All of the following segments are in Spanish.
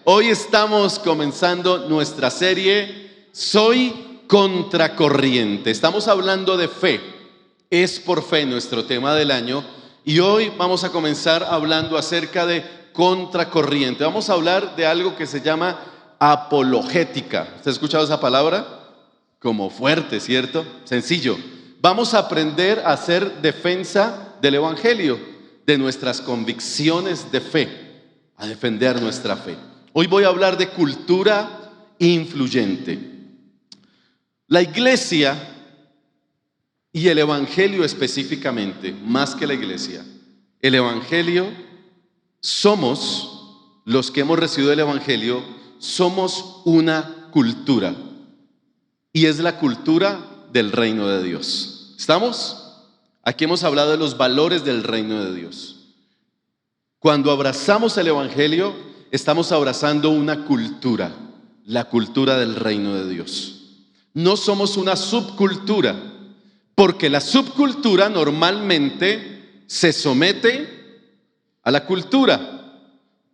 Hoy estamos comenzando nuestra serie Soy Contracorriente. Estamos hablando de fe. Es por fe nuestro tema del año. Y hoy vamos a comenzar hablando acerca de contracorriente. Vamos a hablar de algo que se llama apologética. ¿Usted ha escuchado esa palabra? Como fuerte, ¿cierto? Sencillo. Vamos a aprender a hacer defensa del Evangelio, de nuestras convicciones de fe, a defender nuestra fe. Hoy voy a hablar de cultura influyente. La iglesia y el Evangelio específicamente, más que la iglesia, el Evangelio, somos los que hemos recibido el Evangelio, somos una cultura. Y es la cultura del reino de Dios. ¿Estamos? Aquí hemos hablado de los valores del reino de Dios. Cuando abrazamos el Evangelio, estamos abrazando una cultura, la cultura del reino de Dios. No somos una subcultura, porque la subcultura normalmente se somete a la cultura,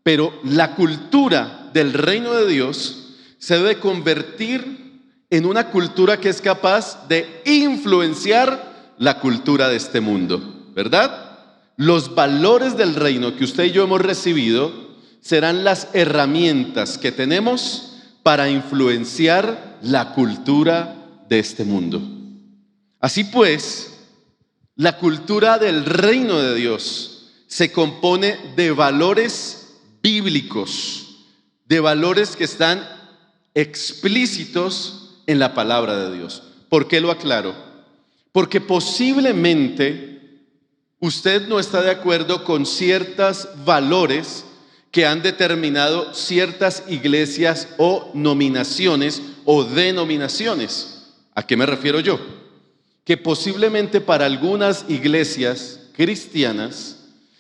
pero la cultura del reino de Dios se debe convertir en una cultura que es capaz de influenciar la cultura de este mundo, ¿verdad? Los valores del reino que usted y yo hemos recibido serán las herramientas que tenemos para influenciar la cultura de este mundo. Así pues, la cultura del reino de Dios se compone de valores bíblicos, de valores que están explícitos en la palabra de Dios. ¿Por qué lo aclaro? Porque posiblemente usted no está de acuerdo con ciertos valores que han determinado ciertas iglesias o nominaciones o denominaciones. ¿A qué me refiero yo? Que posiblemente para algunas iglesias cristianas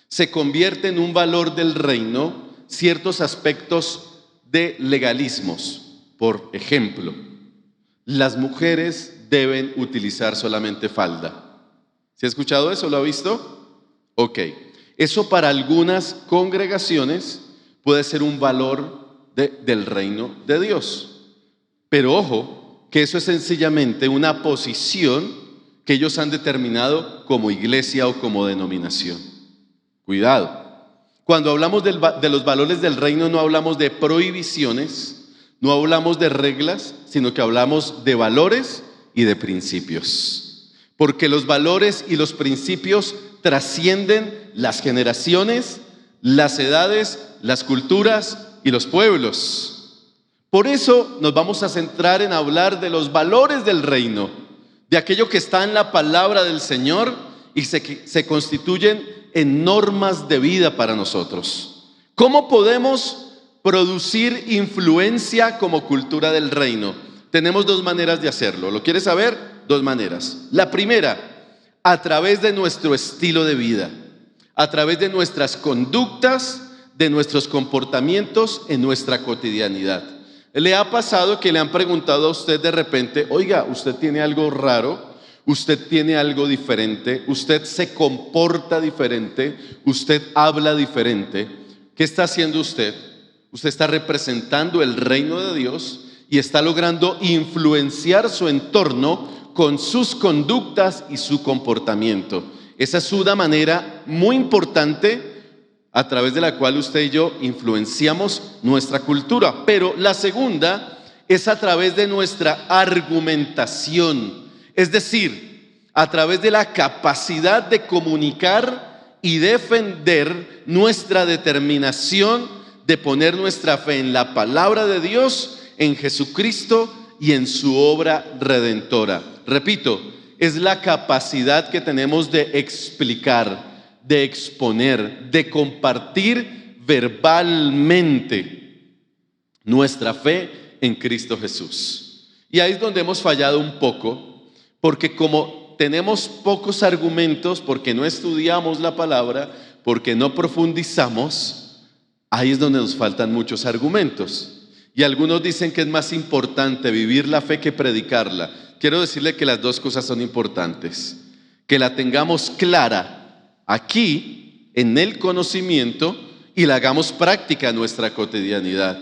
se convierte en un valor del reino ciertos aspectos de legalismos. Por ejemplo, las mujeres deben utilizar solamente falda. ¿Se ha escuchado eso? ¿Lo ha visto? Ok. Eso para algunas congregaciones puede ser un valor del reino de Dios. Pero ojo, que eso es sencillamente una posición que ellos han determinado como iglesia o como denominación. Cuidado. Cuando hablamos de los valores del reino, no hablamos de prohibiciones, no hablamos de reglas, sino que hablamos de valores y de principios. Porque los valores y los principios trascienden las generaciones, las edades, las culturas y los pueblos. Por eso nos vamos a centrar en hablar de los valores del reino, de aquello que está en la palabra del Señor y se constituyen en normas de vida para nosotros. ¿Cómo podemos producir influencia como cultura del reino? Tenemos dos maneras de hacerlo. ¿Lo quieres saber? Dos maneras. La primera, a través de nuestro estilo de vida, a través de nuestras conductas, de nuestros comportamientos en nuestra cotidianidad. ¿Le ha pasado que le han preguntado a usted de repente, oiga, usted tiene algo raro, usted tiene algo diferente, usted se comporta diferente, usted habla diferente? ¿Qué está haciendo usted? Usted está representando el reino de Dios y está logrando influenciar su entorno con sus conductas y su comportamiento. Esa es una manera muy importante a través de la cual usted y yo influenciamos nuestra cultura. Pero la segunda es a través de nuestra argumentación, es decir, a través de la capacidad de comunicar y defender nuestra determinación de poner nuestra fe en la palabra de Dios, en Jesucristo y en su obra redentora. Repito, es la capacidad que tenemos de explicar, de exponer, de compartir verbalmente nuestra fe en Cristo Jesús. Y ahí es donde hemos fallado un poco, porque como tenemos pocos argumentos, porque no estudiamos la palabra, porque no profundizamos, ahí es donde nos faltan muchos argumentos. Y algunos dicen que es más importante vivir la fe que predicarla. Quiero decirle que las dos cosas son importantes. Que la tengamos clara aquí, en el conocimiento, y la hagamos práctica en nuestra cotidianidad.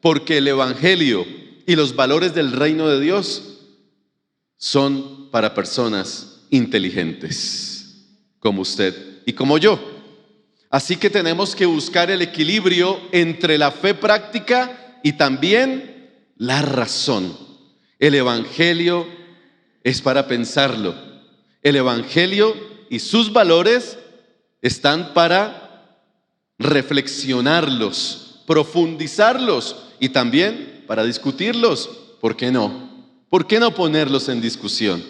porque el Evangelio y los valores del reino de Dios son para personas inteligentes, como usted y como yo. Así que tenemos que buscar el equilibrio entre la fe práctica y también la razón. El Evangelio es para pensarlo. El Evangelio y sus valores están para reflexionarlos, profundizarlos y también para discutirlos. ¿Por qué no? ¿Por qué no ponerlos en discusión?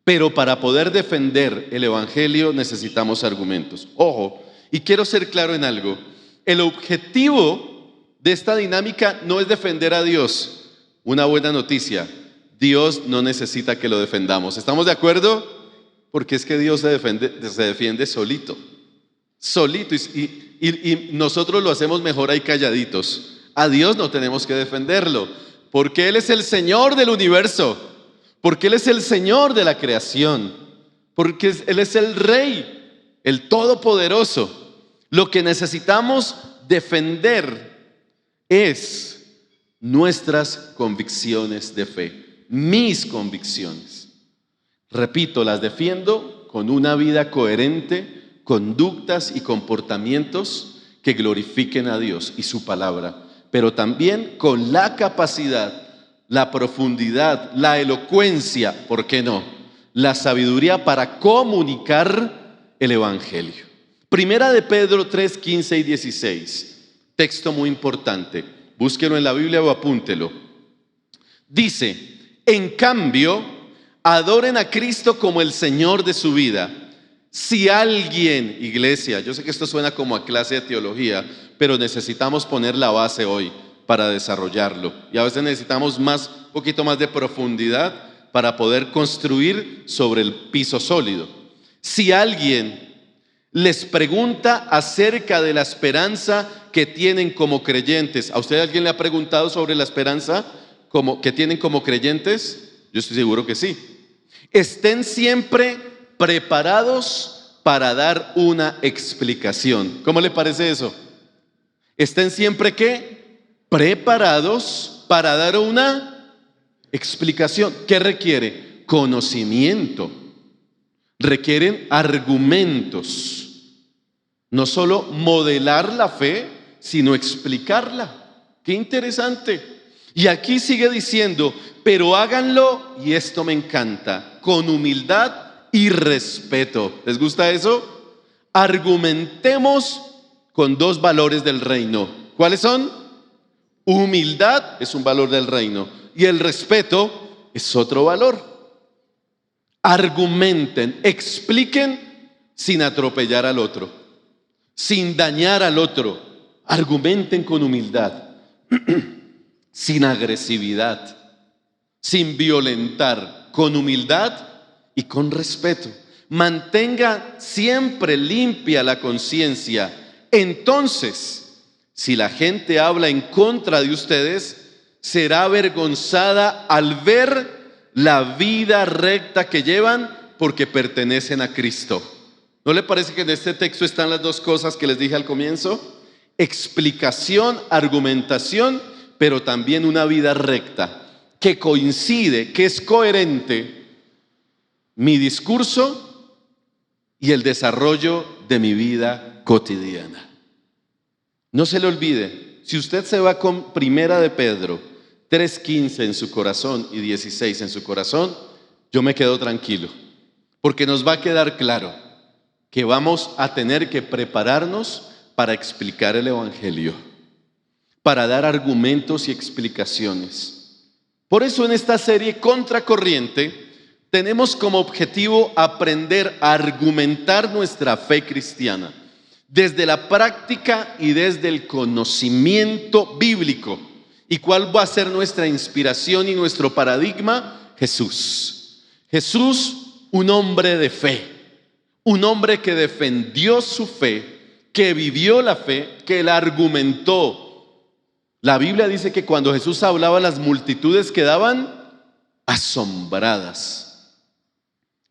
Pero para poder defender el Evangelio necesitamos argumentos. Ojo, y quiero ser claro en algo. El objetivo de esta dinámica no es defender a Dios. Una buena noticia: Dios no necesita que lo defendamos. ¿Estamos de acuerdo? Porque es que Dios se defiende solito. Solito. Y nosotros lo hacemos mejor ahí calladitos. A Dios no tenemos que defenderlo, porque Él es el Señor del universo, porque Él es el Señor de la creación, porque Él es el Rey, el Todopoderoso. Lo que necesitamos defender es nuestras convicciones de fe, mis convicciones. Repito, las defiendo con una vida coherente, conductas y comportamientos que glorifiquen a Dios y su palabra, pero también con la capacidad, la profundidad, la elocuencia, ¿por qué no?, la sabiduría para comunicar el Evangelio. Primera de Pedro 3, 15 y 16, texto muy importante, búsquelo en la Biblia o apúntelo. Dice: en cambio, adoren a Cristo como el Señor de su vida. Si alguien, iglesia, yo sé que esto suena como a clase de teología, pero necesitamos poner la base hoy para desarrollarlo. Y a veces necesitamos un poquito más de profundidad para poder construir sobre el piso sólido. Si alguien les pregunta acerca de la esperanza que tienen como creyentes, ¿a usted alguien le ha preguntado sobre la esperanza que tienen como creyentes? Yo estoy seguro que sí. Estén siempre preparados para dar una explicación. ¿Cómo le parece eso? Estén siempre ¿qué? Preparados para dar una explicación. ¿Qué requiere? Conocimiento. Requieren argumentos. No solo modelar la fe, sino explicarla. ¡Qué interesante! Y aquí sigue diciendo: pero háganlo, y esto me encanta, con humildad y respeto. ¿Les gusta eso? Argumentemos con dos valores del reino. ¿Cuáles son? Humildad es un valor del reino y el respeto es otro valor. Argumenten, expliquen sin atropellar al otro, sin dañar al otro. Argumenten con humildad, sin agresividad, sin violentar, con humildad y con respeto. Mantenga siempre limpia la conciencia. Entonces, si la gente habla en contra de ustedes, será avergonzada al ver la vida recta que llevan, porque pertenecen a Cristo. ¿No le parece que en este texto están las dos cosas que les dije al comienzo? Explicación, argumentación, pero también una vida recta, que coincide, que es coherente mi discurso y el desarrollo de mi vida cotidiana. No se le olvide, si usted se va con Primera de Pedro 3:15 en su corazón y 16 en su corazón, yo me quedo tranquilo, porque nos va a quedar claro que vamos a tener que prepararnos para explicar el Evangelio, para dar argumentos y explicaciones. Por eso en esta serie Contracorriente tenemos como objetivo aprender a argumentar nuestra fe cristiana desde la práctica y desde el conocimiento bíblico. ¿Y cuál va a ser nuestra inspiración y nuestro paradigma? Jesús. Jesús, un hombre de fe, un hombre que defendió su fe, que vivió la fe, que la argumentó. La Biblia dice que cuando Jesús hablaba, las multitudes quedaban asombradas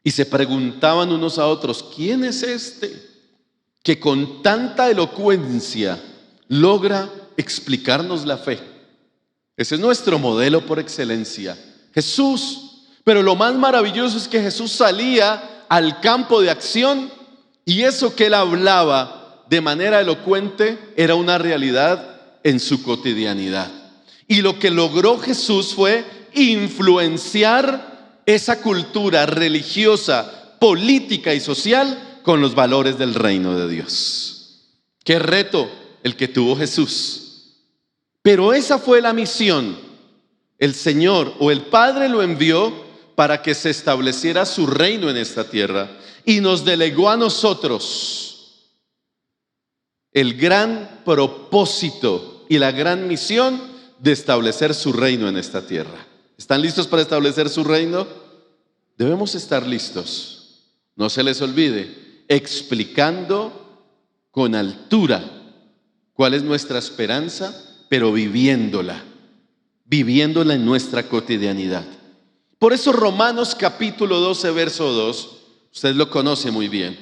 y se preguntaban unos a otros: ¿quién es este que con tanta elocuencia logra explicarnos la fe? Ese es nuestro modelo por excelencia, Jesús. Pero lo más maravilloso es que Jesús salía al campo de acción y eso que él hablaba de manera elocuente era una realidad en su cotidianidad. Y lo que logró Jesús fue influenciar esa cultura religiosa, política y social con los valores del reino de Dios. Qué reto el que tuvo Jesús. Pero esa fue la misión. El Señor o el Padre lo envió para que se estableciera su reino en esta tierra y nos delegó a nosotros el gran propósito y la gran misión de establecer su reino en esta tierra. ¿Están listos para establecer su reino? Debemos estar listos. No se les olvide, explicando con altura cuál es nuestra esperanza, pero viviéndola en nuestra cotidianidad. Por eso Romanos capítulo 12, verso 2, usted lo conoce muy bien.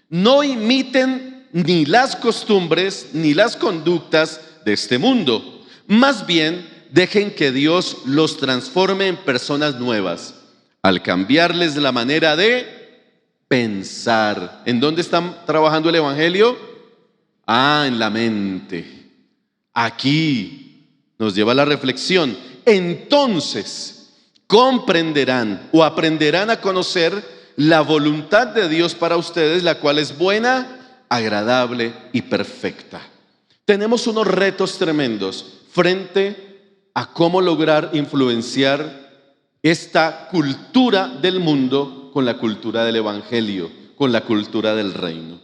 No imiten ni las costumbres ni las conductas de este mundo. Más bien, dejen que Dios los transforme en personas nuevas, al cambiarles la manera de pensar. ¿En dónde está trabajando el evangelio? En la mente. Aquí nos lleva a la reflexión. Entonces comprenderán o aprenderán a conocer la voluntad de Dios para ustedes, la cual es buena, agradable y perfecta. Tenemos unos retos tremendos frente a cómo lograr influenciar esta cultura del mundo con la cultura del evangelio, con la cultura del reino.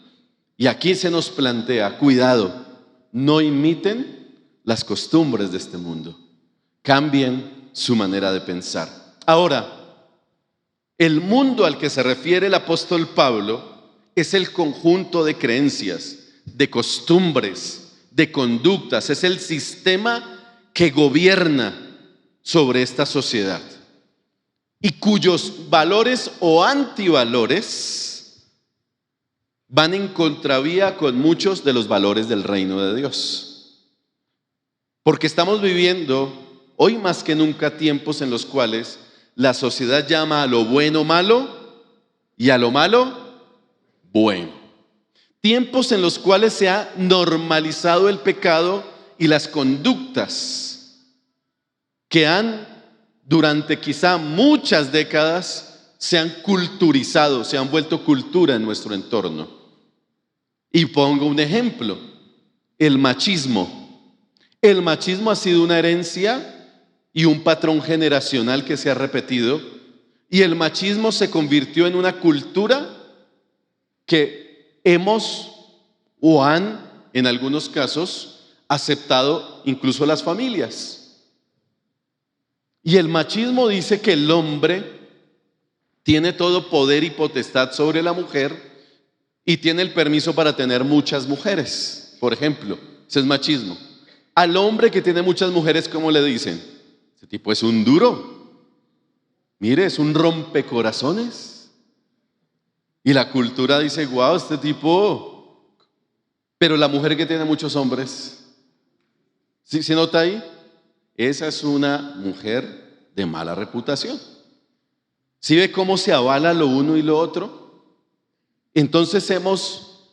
Y aquí se nos plantea, cuidado, no imiten las costumbres de este mundo. Cambien su manera de pensar. Ahora, el mundo al que se refiere el apóstol Pablo es el conjunto de creencias, de costumbres, de conductas. Es el sistema que gobierna sobre esta sociedad y cuyos valores o antivalores van en contravía con muchos de los valores del reino de Dios. Porque estamos viviendo hoy más que nunca tiempos en los cuales la sociedad llama a lo bueno malo y a lo malo bueno. Tiempos en los cuales se ha normalizado el pecado y las conductas que durante quizá muchas décadas se han culturizado, se han vuelto cultura en nuestro entorno. Y pongo un ejemplo, el machismo. El machismo ha sido una herencia y un patrón generacional que se ha repetido, y el machismo se convirtió en una cultura que hemos o han, en algunos casos, aceptado incluso las familias. Y el machismo dice que el hombre tiene todo poder y potestad sobre la mujer y tiene el permiso para tener muchas mujeres, por ejemplo. Ese es machismo. Al hombre que tiene muchas mujeres, ¿cómo le dicen? Ese tipo es un duro. Mire, es un rompecorazones. Y la cultura dice, wow, este tipo. Pero la mujer que tiene muchos hombres, ¿sí se nota ahí? Esa es una mujer de mala reputación. ¿Sí ve cómo se avala lo uno y lo otro? Entonces hemos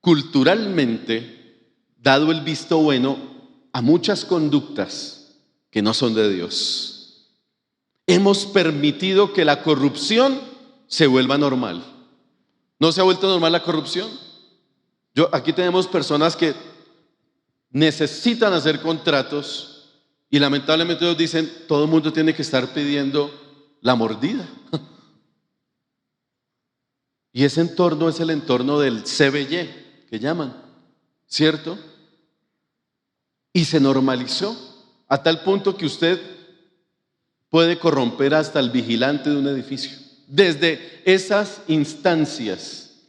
culturalmente dado el visto bueno a muchas conductas que no son de Dios. Hemos permitido que la corrupción se vuelva normal. ¿No se ha vuelto normal la corrupción? Aquí tenemos personas que necesitan hacer contratos y lamentablemente nos dicen, todo el mundo tiene que estar pidiendo la mordida. Y ese entorno es el entorno del CBY, que llaman, ¿cierto? Y se normalizó a tal punto que usted puede corromper hasta el vigilante de un edificio. Desde esas instancias,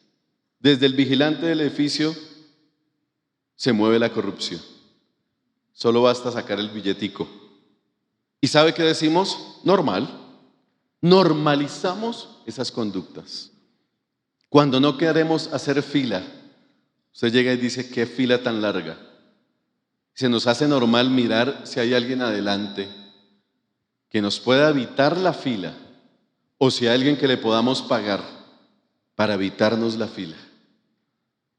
desde el vigilante del edificio, se mueve la corrupción. Solo basta sacar el billetico. ¿Y sabe qué decimos? Normal. Normalizamos esas conductas. Cuando no queremos hacer fila, usted llega y dice, ¿qué fila tan larga? Se nos hace normal mirar si hay alguien adelante que nos pueda evitar la fila o si hay alguien que le podamos pagar para evitarnos la fila.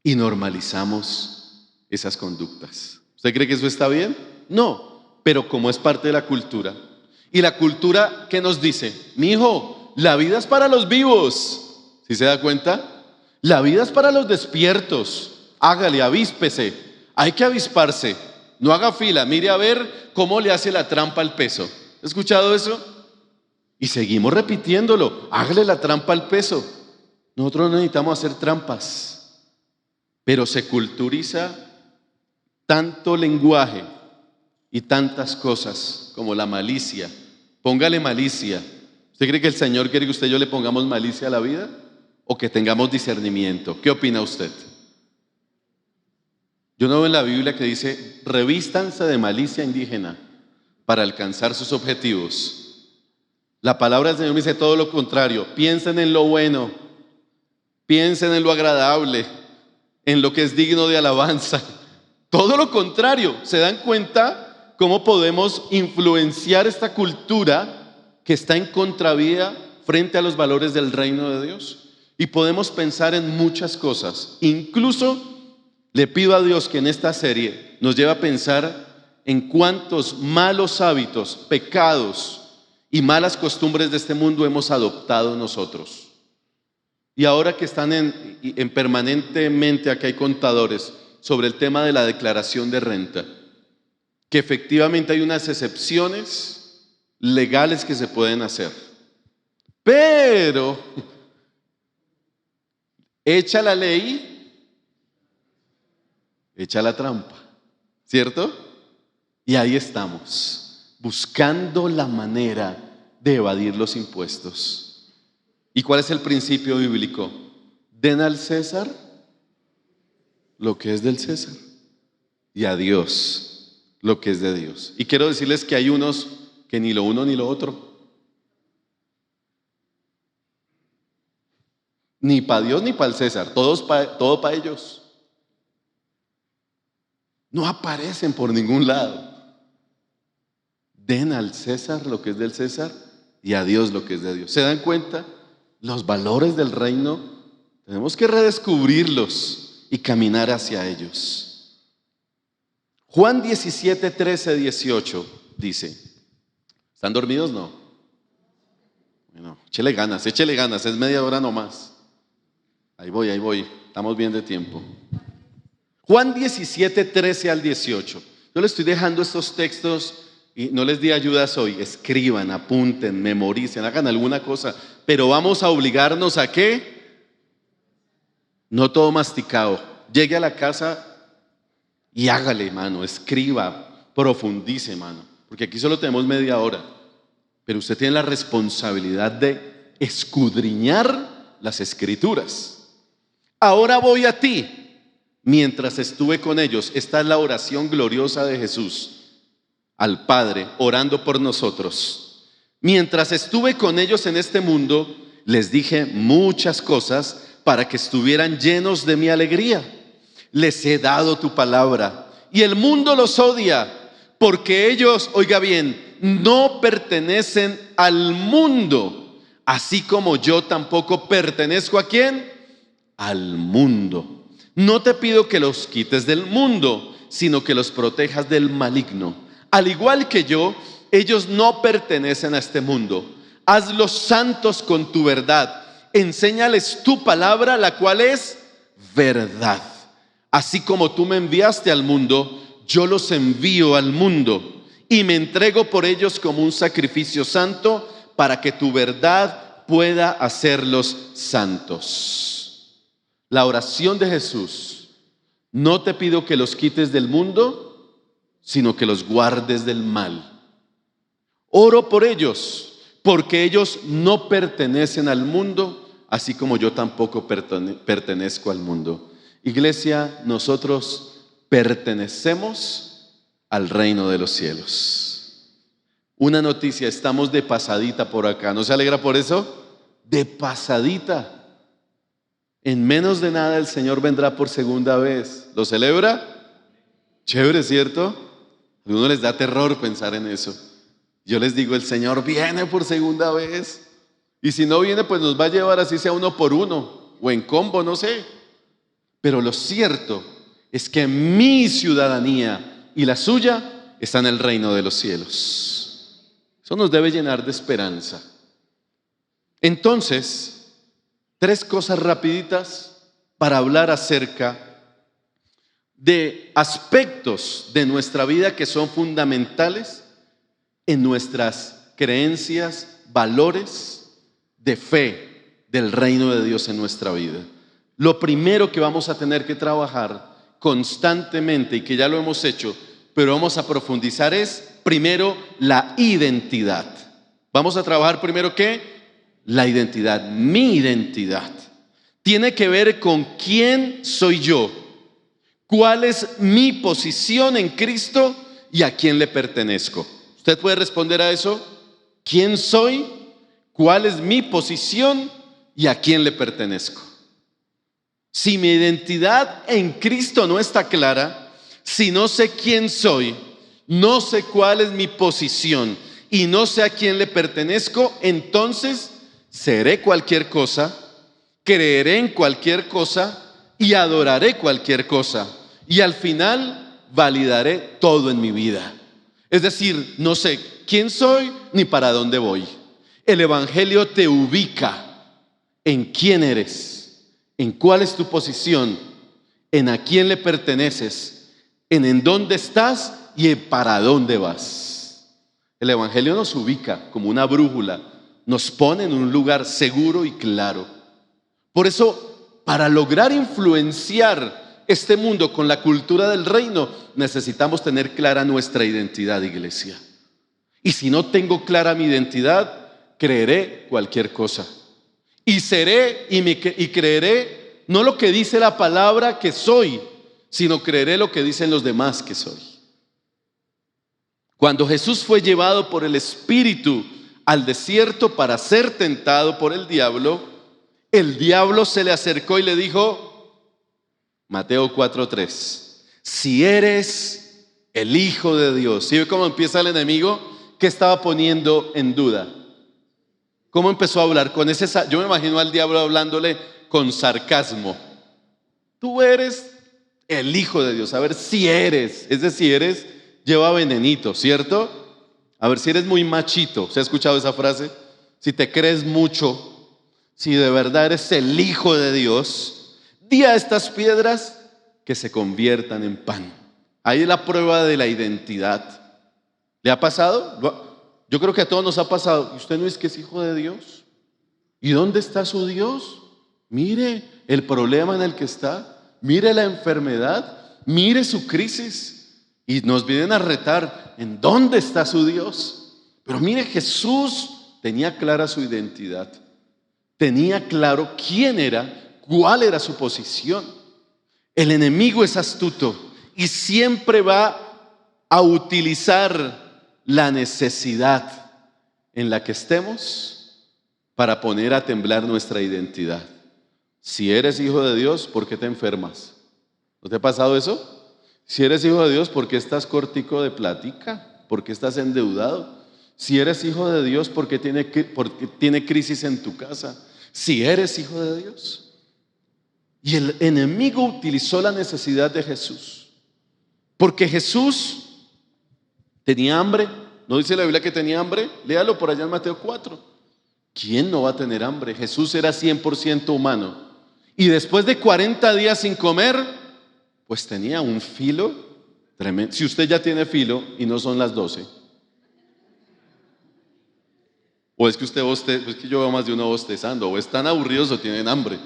Y normalizamos esas conductas. ¿Usted cree que eso está bien? No, pero como es parte de la cultura. Y la cultura, ¿qué nos dice? Mijo, la vida es para los vivos. ¿Sí se da cuenta? La vida es para los despiertos. Hágale, avíspese. Hay que avisparse. No haga fila. Mire a ver cómo le hace la trampa al peso. ¿Ha escuchado eso? Y seguimos repitiéndolo. Hágale la trampa al peso. Nosotros no necesitamos hacer trampas. Pero se culturiza tanto lenguaje y tantas cosas como la malicia. Póngale malicia. ¿Usted cree que el Señor quiere que usted y yo le pongamos malicia a la vida? ¿O que tengamos discernimiento? ¿Qué opina usted? Yo no veo en la Biblia que dice, revístanse de malicia indígena para alcanzar sus objetivos. La palabra del Señor me dice todo lo contrario. Piensen en lo bueno, piensen en lo agradable, en lo que es digno de alabanza. Todo lo contrario. ¿Se dan cuenta cómo podemos influenciar esta cultura que está en contravía frente a los valores del reino de Dios? Y podemos pensar en muchas cosas. Incluso le pido a Dios que en esta serie nos lleve a pensar en cuántos malos hábitos, pecados y malas costumbres de este mundo hemos adoptado nosotros. Y ahora que están en permanentemente, aquí hay contadores sobre el tema de la declaración de renta, que efectivamente hay unas excepciones legales que se pueden hacer, pero echa la ley, echa la trampa, ¿cierto? Y ahí estamos, buscando la manera de evadir los impuestos. ¿Y cuál es el principio bíblico? Den al César lo que es del César y a Dios lo que es de Dios. Y quiero decirles que hay unos que ni lo uno ni lo otro. Ni para Dios ni para el César, todo para ellos. No aparecen por ningún lado. Den al César lo que es del César y a Dios lo que es de Dios. ¿Se dan cuenta? Los valores del reino tenemos que redescubrirlos y caminar hacia ellos. Juan 17, 13, 18 dice, ¿están dormidos? No. Bueno, échele ganas, es media hora nomás. Ahí voy, estamos bien de tiempo. Juan 17, 13 al 18. Yo les estoy dejando estos textos y no les di ayudas hoy. Escriban, apunten, memoricen, hagan alguna cosa. Pero vamos a obligarnos a ¿qué? No todo masticado. Llegue a la casa y hágale, mano. Escriba, profundice, mano. Porque aquí solo tenemos media hora. Pero usted tiene la responsabilidad de escudriñar las escrituras. Ahora voy a ti. Mientras estuve con ellos, esta es la oración gloriosa de Jesús al Padre, orando por nosotros. Mientras estuve con ellos en este mundo, les dije muchas cosas para que estuvieran llenos de mi alegría. Les he dado tu palabra y el mundo los odia porque ellos, oiga bien, no pertenecen al mundo, así como yo tampoco pertenezco ¿a quién? Al mundo. No te pido que los quites del mundo, sino que los protejas del maligno. Al igual que yo, ellos no pertenecen a este mundo. Hazlos santos con tu verdad. Enséñales tu palabra, la cual es verdad. Así como tú me enviaste al mundo, yo los envío al mundo y me entrego por ellos como un sacrificio santo para que tu verdad pueda hacerlos santos. La oración de Jesús: no te pido que los quites del mundo, sino que los guardes del mal. Oro por ellos, porque ellos no pertenecen al mundo, así como yo tampoco pertenezco al mundo. Iglesia, nosotros pertenecemos al reino de los cielos. Una noticia, estamos de pasadita por acá. ¿No se alegra por eso? De pasadita. En menos de nada el Señor vendrá por segunda vez. ¿Lo celebra? Chévere, ¿cierto? A uno les da terror pensar en eso. Yo les digo, el Señor viene por segunda vez. Y si no viene, pues nos va a llevar así sea uno por uno, o en combo, no sé. Pero lo cierto es que mi ciudadanía y la suya está en el reino de los cielos. Eso nos debe llenar de esperanza. Entonces, 3 cosas rapiditas para hablar acerca de aspectos de nuestra vida que son fundamentales en nuestras creencias, valores de fe del reino de Dios en nuestra vida. Lo primero que vamos a tener que trabajar constantemente, y que ya lo hemos hecho, pero vamos a profundizar, es primero la identidad. Vamos a trabajar primero ¿qué? La identidad, mi identidad. Tiene que ver con quién soy yo, cuál es mi posición en Cristo y a quién le pertenezco. ¿Usted puede responder a eso? ¿Quién soy? ¿Cuál es mi posición y a quién le pertenezco? Si mi identidad en Cristo no está clara, si no sé quién soy, no sé cuál es mi posición y no sé a quién le pertenezco, entonces seré cualquier cosa, creeré en cualquier cosa y adoraré cualquier cosa. Y al final validaré todo en mi vida. Es decir, no sé quién soy ni para dónde voy. El Evangelio te ubica en quién eres, en cuál es tu posición, en a quién le perteneces, en dónde estás y en para dónde vas. El Evangelio nos ubica como una brújula, nos pone en un lugar seguro y claro. Por eso, para lograr influenciar este mundo con la cultura del reino, necesitamos tener clara nuestra identidad, iglesia. Y si no tengo clara mi identidad, creeré cualquier cosa. Y seré y creeré no lo que dice la palabra que soy, sino creeré lo que dicen los demás que soy. Cuando Jesús fue llevado por el Espíritu al desierto para ser tentado por el diablo se le acercó y le dijo, Mateo 4:3, si eres el Hijo de Dios. ¿Sí ve cómo empieza el enemigo? ¿Qué estaba poniendo en duda? ¿Cómo empezó a hablar? Yo me imagino al diablo hablándole con sarcasmo. Tú eres el Hijo de Dios. A ver si eres. Es decir, lleva venenito, ¿cierto? A ver si eres muy machito. ¿Se ha escuchado esa frase? Si te crees mucho, si de verdad eres el Hijo de Dios, di a estas piedras que se conviertan en pan. Ahí es la prueba de la identidad. ¿Le ha pasado? Yo creo que a todos nos ha pasado. ¿Y usted no es que es hijo de Dios? ¿Y dónde está su Dios? Mire el problema en el que está. Mire la enfermedad. Mire su crisis. Y nos vienen a retar, ¿en dónde está su Dios? Pero mire, Jesús tenía clara su identidad. Tenía claro quién era, cuál era su posición. El enemigo es astuto y siempre va a utilizar la necesidad en la que estemos para poner a temblar nuestra identidad. Si eres hijo de Dios, ¿por qué te enfermas? ¿No te ha pasado eso? Si eres hijo de Dios, ¿por qué estás cortico de plática? ¿Por qué estás endeudado? Si eres hijo de Dios, ¿por qué tiene crisis en tu casa? Si eres hijo de Dios. Y el enemigo utilizó la necesidad de Jesús, porque Jesús tenía hambre. ¿No dice la Biblia que tenía hambre? Léalo por allá en Mateo 4. ¿Quién no va a tener hambre? Jesús era 100% humano. Y después de 40 días sin comer, pues tenía un filo tremendo. Si usted ya tiene filo y no son las 12. O es que es que yo veo más de uno bostezando. O están aburridos o tienen hambre.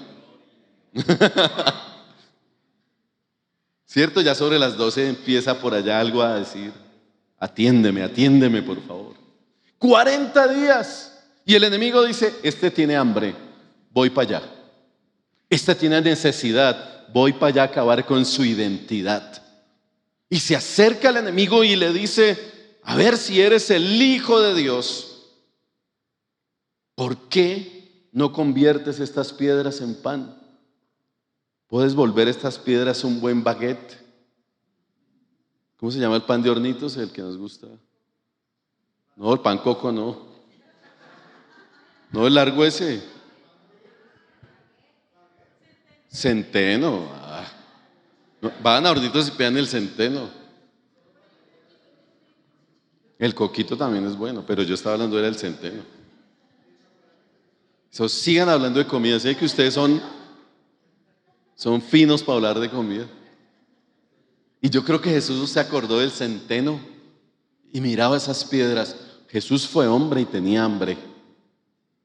¿Cierto? Ya sobre las 12 empieza por allá algo a decir, atiéndeme por favor. 40 días. Y el enemigo dice, este tiene hambre, voy para allá. Este tiene necesidad, voy para allá a acabar con su identidad. Y se acerca al enemigo y le dice, a ver si eres el Hijo de Dios, ¿por qué no conviertes estas piedras en pan? ¿Puedes volver estas piedras un buen baguette? ¿Cómo se llama el pan de hornitos? El que nos gusta. No, el pan coco no. No, el largo ese. Centeno. No, van a hornitos y pegan el centeno. El coquito también es bueno, pero yo estaba hablando era del centeno. Sigan hablando de comida. Sé que ustedes son finos para hablar de comida. Y yo creo que Jesús se acordó del centeno y miraba esas piedras. Jesús fue hombre y tenía hambre.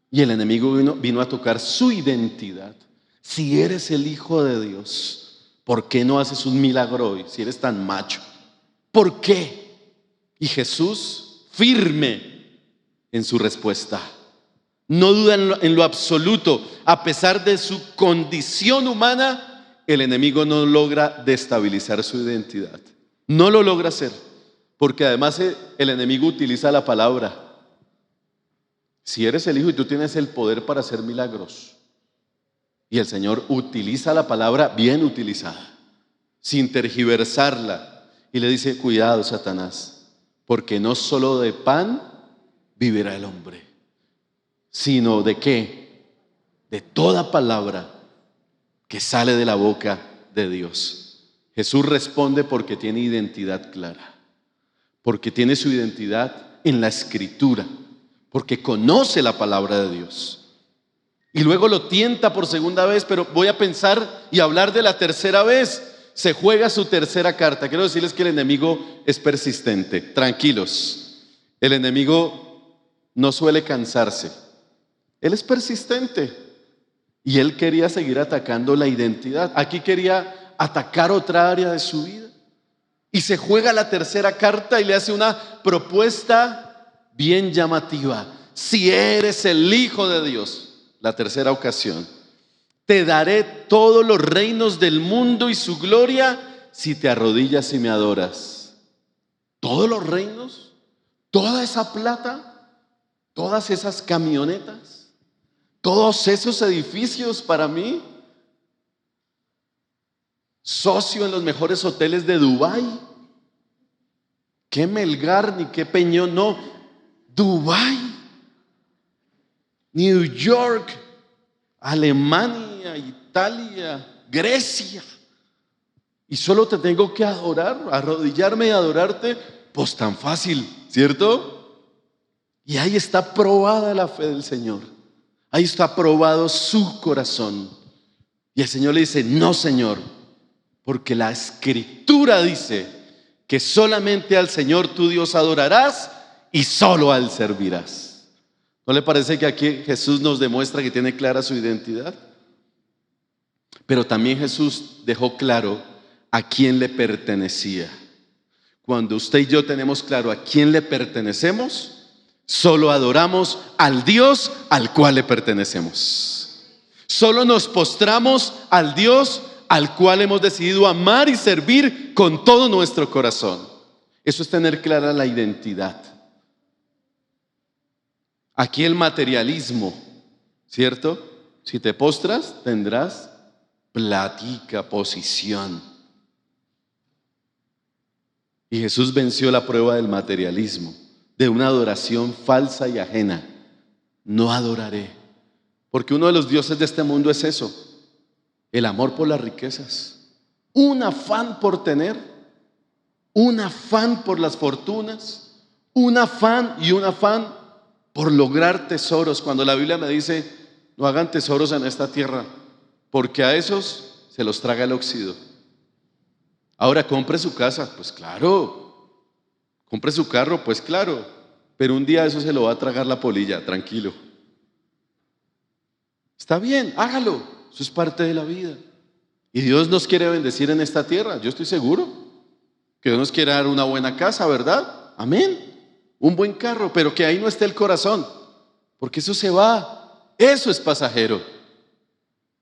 Y el enemigo vino a tocar su identidad. Si eres el Hijo de Dios, ¿por qué no haces un milagro hoy si eres tan macho? ¿Por qué? Y Jesús, firme en su respuesta. No duda en lo absoluto. A pesar de su condición humana, el enemigo no logra destabilizar su identidad. No lo logra hacer. Porque además el enemigo utiliza la palabra. Si eres el Hijo y tú tienes el poder para hacer milagros, y el Señor utiliza la palabra bien utilizada, sin tergiversarla, y le dice: cuidado, Satanás, porque no solo de pan vivirá el hombre, sino de ¿qué? De toda palabra que sale de la boca de Dios. Jesús responde porque tiene identidad clara, porque tiene su identidad en la Escritura, porque conoce la palabra de Dios. Y luego lo tienta por segunda vez, pero voy a pensar y hablar de la tercera vez. Se juega su tercera carta. Quiero decirles que el enemigo es persistente. Tranquilos, el enemigo no suele cansarse. Él es persistente y él quería seguir atacando la identidad. Aquí quería atacar otra área de su vida. Y se juega la tercera carta y le hace una propuesta bien llamativa. Si eres el Hijo de Dios, la tercera ocasión, te daré todos los reinos del mundo y su gloria si te arrodillas y me adoras. ¿Todos los reinos? ¿Toda esa plata? ¿Todas esas camionetas? ¿Todos esos edificios para mí? ¿Socio en los mejores hoteles de Dubái? ¿Qué Melgar ni qué Peñón? No, Dubái, New York, Alemania, Italia, Grecia. Y solo te tengo que adorar, arrodillarme y adorarte. Pues tan fácil, ¿cierto? Y ahí está probada la fe del Señor. Ahí está probado su corazón. Y el Señor le dice: no, Señor, porque la Escritura dice que solamente al Señor tu Dios adorarás y solo a Él servirás. ¿No le parece que aquí Jesús nos demuestra que tiene clara su identidad? Pero también Jesús dejó claro a quién le pertenecía. Cuando usted y yo tenemos claro a quién le pertenecemos, solo adoramos al Dios al cual le pertenecemos. Solo nos postramos al Dios al cual hemos decidido amar y servir con todo nuestro corazón. Eso es tener clara la identidad. Aquí el materialismo, ¿cierto? Si te postras, tendrás platica, posición. Y Jesús venció la prueba del materialismo, de una adoración falsa y ajena. No adoraré, porque uno de los dioses de este mundo es eso: el amor por las riquezas, un afán por tener, un afán por las fortunas, un afán por lograr tesoros. Cuando la Biblia me dice: no hagan tesoros en esta tierra, porque a esos se los traga el óxido. Ahora, compre su casa, pues claro. Compre su carro, pues claro. Pero un día eso se lo va a tragar la polilla, tranquilo. Está bien, hágalo. Eso es parte de la vida. Y Dios nos quiere bendecir en esta tierra. Yo estoy seguro que Dios nos quiere dar una buena casa, ¿verdad? Amén. Un buen carro, pero que ahí no esté el corazón, porque eso se va. Eso es pasajero.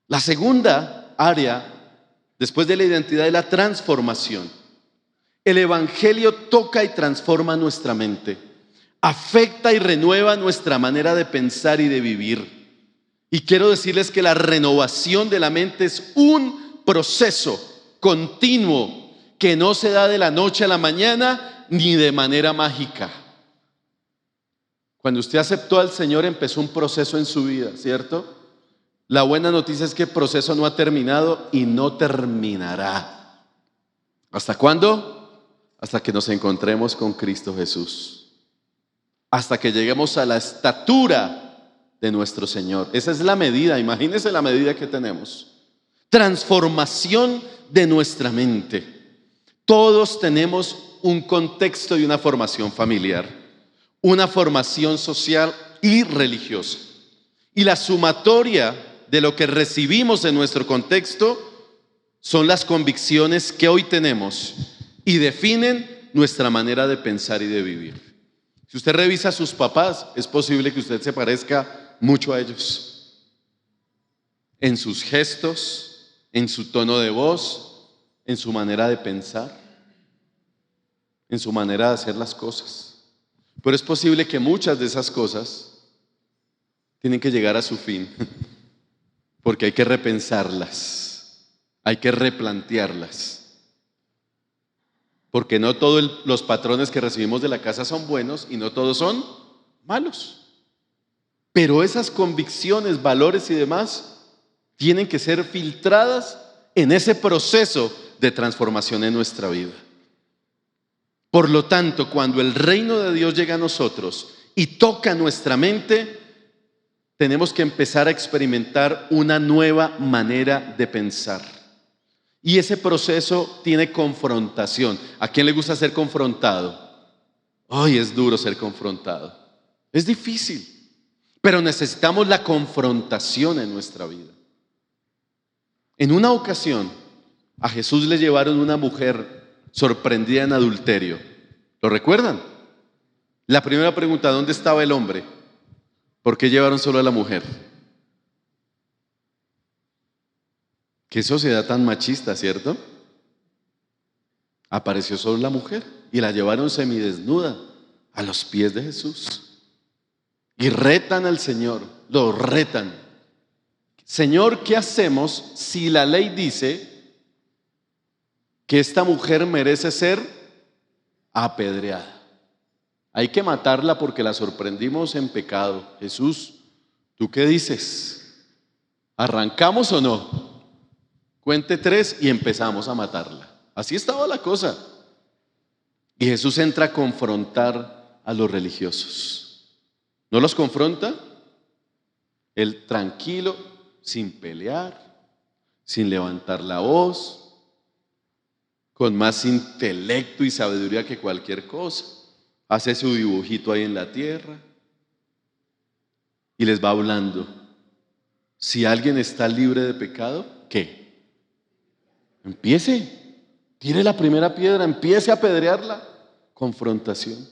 La segunda área, después de la identidad, es la transformación. El Evangelio toca y transforma nuestra mente, afecta y renueva nuestra manera de pensar y de vivir. Y quiero decirles que la renovación de la mente es un proceso continuo que que no se da de la noche a la mañana ni de manera mágica. Cuando usted aceptó al Señor, empezó un proceso en su vida, ¿cierto? La buena noticia es que el proceso no ha terminado y no terminará. ¿Hasta cuándo? Hasta que nos encontremos con Cristo Jesús. Hasta que lleguemos a la estatura de nuestro Señor. Esa es la medida, imagínense la medida que tenemos. Transformación de nuestra mente. Todos tenemos un contexto y una formación familiar, una formación social y religiosa. Y la sumatoria de lo que recibimos en nuestro contexto son las convicciones que hoy tenemos y definen nuestra manera de pensar y de vivir. Si usted revisa a sus papás, es posible que usted se parezca mucho a ellos. En sus gestos, en su tono de voz, en su manera de pensar, en su manera de hacer las cosas. Pero es posible que muchas de esas cosas tienen que llegar a su fin, porque hay que repensarlas, hay que replantearlas. Porque no todos los patrones que recibimos de la casa son buenos y no todos son malos. Pero esas convicciones, valores y demás tienen que ser filtradas en ese proceso de transformación en nuestra vida. Por lo tanto, cuando el reino de Dios llega a nosotros y toca nuestra mente, tenemos que empezar a experimentar una nueva manera de pensar. Y ese proceso tiene confrontación. ¿A quién le gusta ser confrontado? Ay, es duro ser confrontado. Es difícil. Pero necesitamos la confrontación en nuestra vida. En una ocasión, a Jesús le llevaron una mujer sorprendida en adulterio. ¿Lo recuerdan? La primera pregunta, ¿dónde estaba el hombre? ¿Por qué llevaron solo a la mujer? Qué sociedad tan machista, ¿cierto? Apareció solo la mujer y la llevaron semidesnuda a los pies de Jesús. Y retan al Señor, lo retan. Señor, ¿qué hacemos si la ley dice que esta mujer merece ser apedreada? Hay que matarla porque la sorprendimos en pecado. Jesús, ¿tú qué dices? ¿Arrancamos o no? Cuente 3 y empezamos a matarla. Así estaba la cosa. Y Jesús entra a confrontar a los religiosos. ¿No los confronta? Él tranquilo, sin pelear, sin levantar la voz, con más intelecto y sabiduría que cualquier cosa. Hace su dibujito ahí en la tierra y les va hablando. Si alguien está libre de pecado, ¿qué? Empiece, tire la primera piedra, empiece a apedrearla. Confrontación.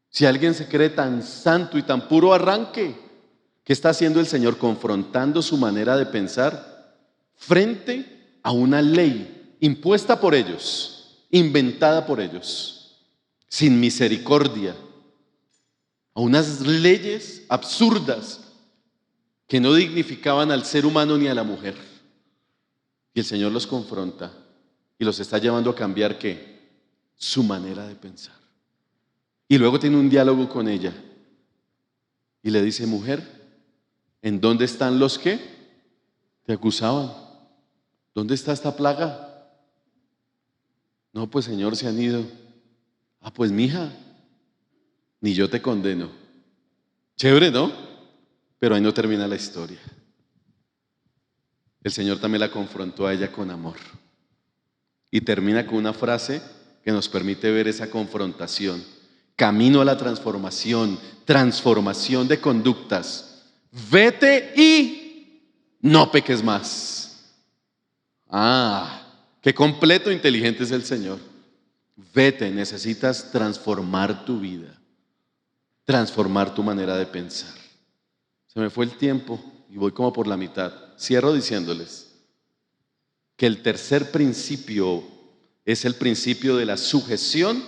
Si alguien se cree tan santo y tan puro, arranque. ¿Qué está haciendo el Señor? Confrontando su manera de pensar frente a una ley impuesta por ellos, inventada por ellos, sin misericordia, a unas leyes absurdas que no dignificaban al ser humano ni a la mujer. Y el Señor los confronta y los está llevando a cambiar ¿qué? Su manera de pensar. Y luego tiene un diálogo con ella y le dice: mujer, ¿en dónde están los que te acusaban? ¿Dónde está esta plaga? No, pues Señor, se han ido. Ah, pues mija, ni yo te condeno. Chévere, ¿no? Pero ahí no termina la historia. El Señor también la confrontó a ella con amor. Y termina con una frase que nos permite ver esa confrontación. Camino a la transformación, transformación de conductas. Vete y no peques más. Ah, qué completo e inteligente es el Señor. Vete, necesitas transformar tu vida, transformar tu manera de pensar. Se me fue el tiempo y voy como por la mitad. Cierro diciéndoles que el tercer principio es el principio de la sujeción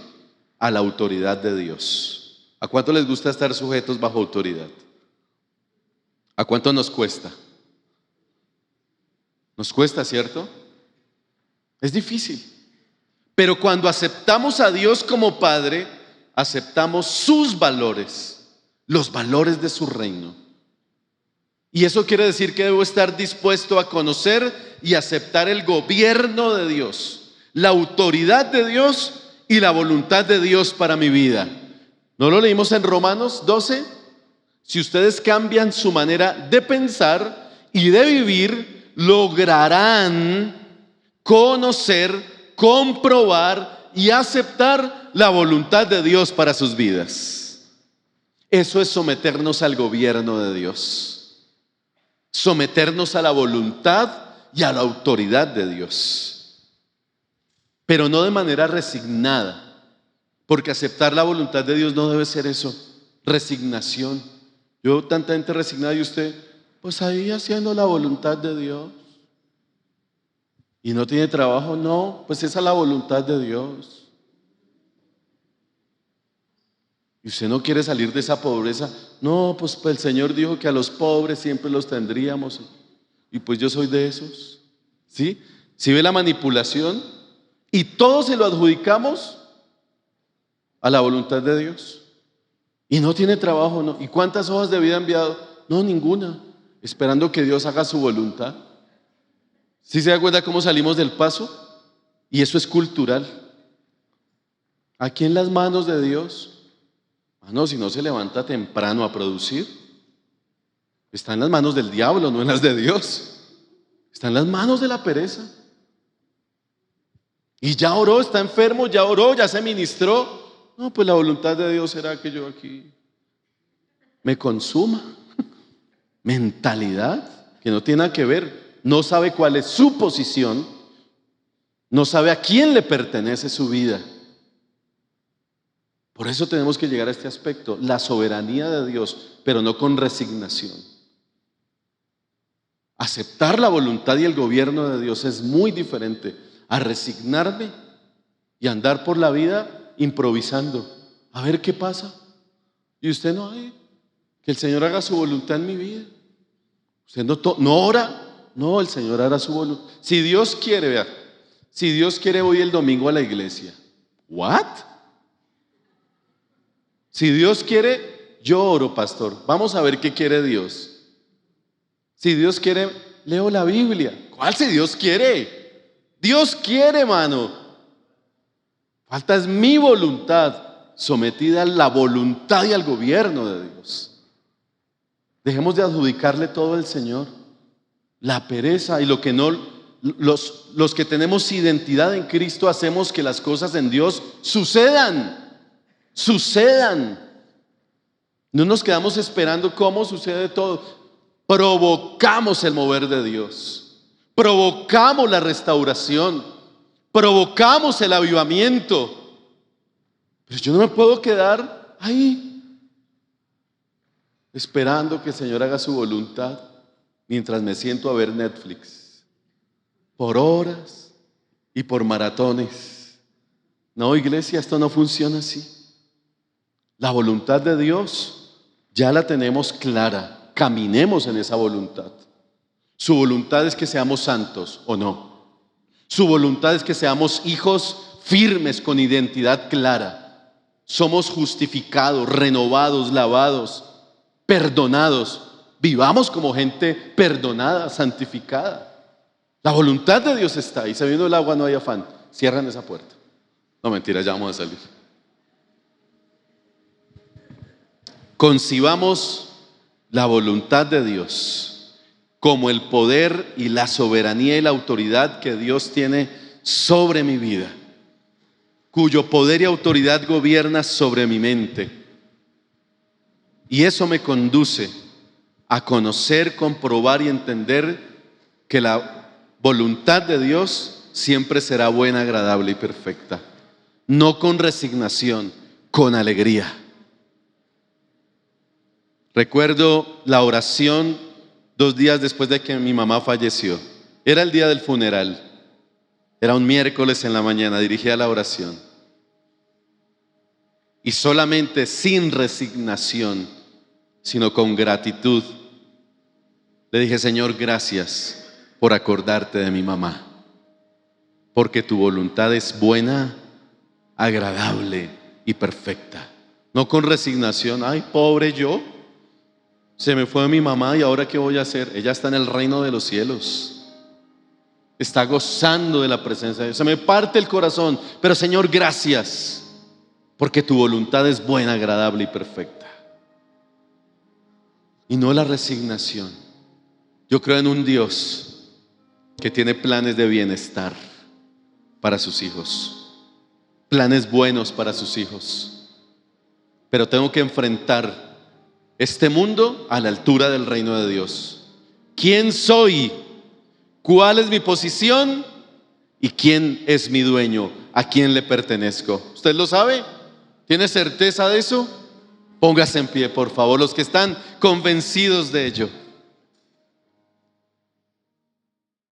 a la autoridad de Dios. ¿A cuánto les gusta estar sujetos bajo autoridad? ¿A cuánto nos cuesta? Nos cuesta, ¿cierto? Es difícil. Pero cuando aceptamos a Dios como Padre, aceptamos sus valores, los valores de su reino. Y eso quiere decir que debo estar dispuesto a conocer y aceptar el gobierno de Dios, la autoridad de Dios y la voluntad de Dios para mi vida. ¿No lo leímos en Romanos 12? Si ustedes cambian su manera de pensar y de vivir, lograrán conocer, comprobar y aceptar la voluntad de Dios para sus vidas. Eso es someternos al gobierno de Dios, someternos a la voluntad y a la autoridad de Dios, pero no de manera resignada, porque aceptar la voluntad de Dios no debe ser eso, resignación. Yo tanta gente resignada y usted, pues ahí haciendo la voluntad de Dios. ¿Y no tiene trabajo? No, pues esa es la voluntad de Dios. ¿Y usted no quiere salir de esa pobreza? No, pues el Señor dijo que a los pobres siempre los tendríamos. Y pues yo soy de esos. ¿Sí? ¿Sí ve la manipulación? Y todo se lo adjudicamos a la voluntad de Dios. Y no tiene trabajo, no. ¿Y cuántas hojas de vida ha enviado? No, ninguna. Esperando que Dios haga su voluntad. ¿Sí se da cuenta cómo salimos del paso? Y eso es cultural. Aquí en las manos de Dios. No, si no se levanta temprano a producir, está en las manos del diablo, no en las de Dios. Está en las manos de la pereza. Y ya oró, está enfermo, ya oró, ya se ministró. No, pues la voluntad de Dios será que yo aquí me consuma. Mentalidad que no tiene nada que ver. No sabe cuál es su posición, no sabe a quién le pertenece su vida. Por eso tenemos que llegar a este aspecto, la soberanía de Dios, pero no con resignación. Aceptar la voluntad y el gobierno de Dios es muy diferente a resignarme y andar por la vida improvisando. A ver qué pasa. Y usted no, que el Señor haga su voluntad en mi vida. Usted no ora. No, el Señor hará su voluntad. Si Dios quiere, vea, si Dios quiere voy el domingo a la iglesia. ¿What? Si Dios quiere, yo oro, pastor. Vamos a ver qué quiere Dios. Si Dios quiere, leo la Biblia. ¿Cuál si Dios quiere? Dios quiere, mano. Falta es mi voluntad sometida a la voluntad y al gobierno de Dios. Dejemos de adjudicarle todo al Señor. La pereza y lo que no, los que tenemos identidad en Cristo hacemos que las cosas en Dios sucedan. No nos quedamos esperando cómo sucede todo. Provocamos el mover de Dios. Provocamos la restauración. Provocamos el avivamiento. Pero yo no me puedo quedar ahí esperando que el Señor haga su voluntad mientras me siento a ver Netflix por horas y por maratones. No, iglesia, esto no funciona así. La voluntad de Dios ya la tenemos clara. Caminemos en esa voluntad. Su voluntad es que seamos santos o no. Su voluntad es que seamos hijos firmes con identidad clara. Somos justificados, renovados, lavados, perdonados. Vivamos como gente perdonada, santificada. La voluntad de Dios está ahí. Sabiendo el agua no hay afán. Cierran esa puerta. No, mentira, ya vamos a salir. Concibamos la voluntad de Dios como el poder y la soberanía y la autoridad que Dios tiene sobre mi vida, cuyo poder y autoridad gobierna sobre mi mente. Y eso me conduce a conocer, comprobar y entender que la voluntad de Dios siempre será buena, agradable y perfecta. No con resignación, con alegría. Recuerdo la oración 2 días después de que mi mamá falleció. Era el día del funeral. Era un miércoles en la mañana, dirigía la oración. Y solamente sin resignación, sino con gratitud, le dije: Señor, gracias por acordarte de mi mamá. porque tu voluntad es buena, agradable y perfecta. No con resignación, ay, pobre yo, se me fue mi mamá y ahora ¿qué voy a hacer? Ella está en el reino de los cielos, está gozando de la presencia de Dios. Se me parte el corazón, pero Señor, gracias, porque tu voluntad es buena, agradable y perfecta. Y no la resignación. Yo creo en un Dios que tiene planes de bienestar para sus hijos, planes buenos para sus hijos, pero tengo que enfrentar este mundo a la altura del reino de Dios. ¿Quién soy? ¿Cuál es mi posición? ¿Y quién es mi dueño? ¿A quién le pertenezco? ¿Usted lo sabe? ¿Tiene certeza de eso? Póngase en pie, por favor, los que están convencidos de ello.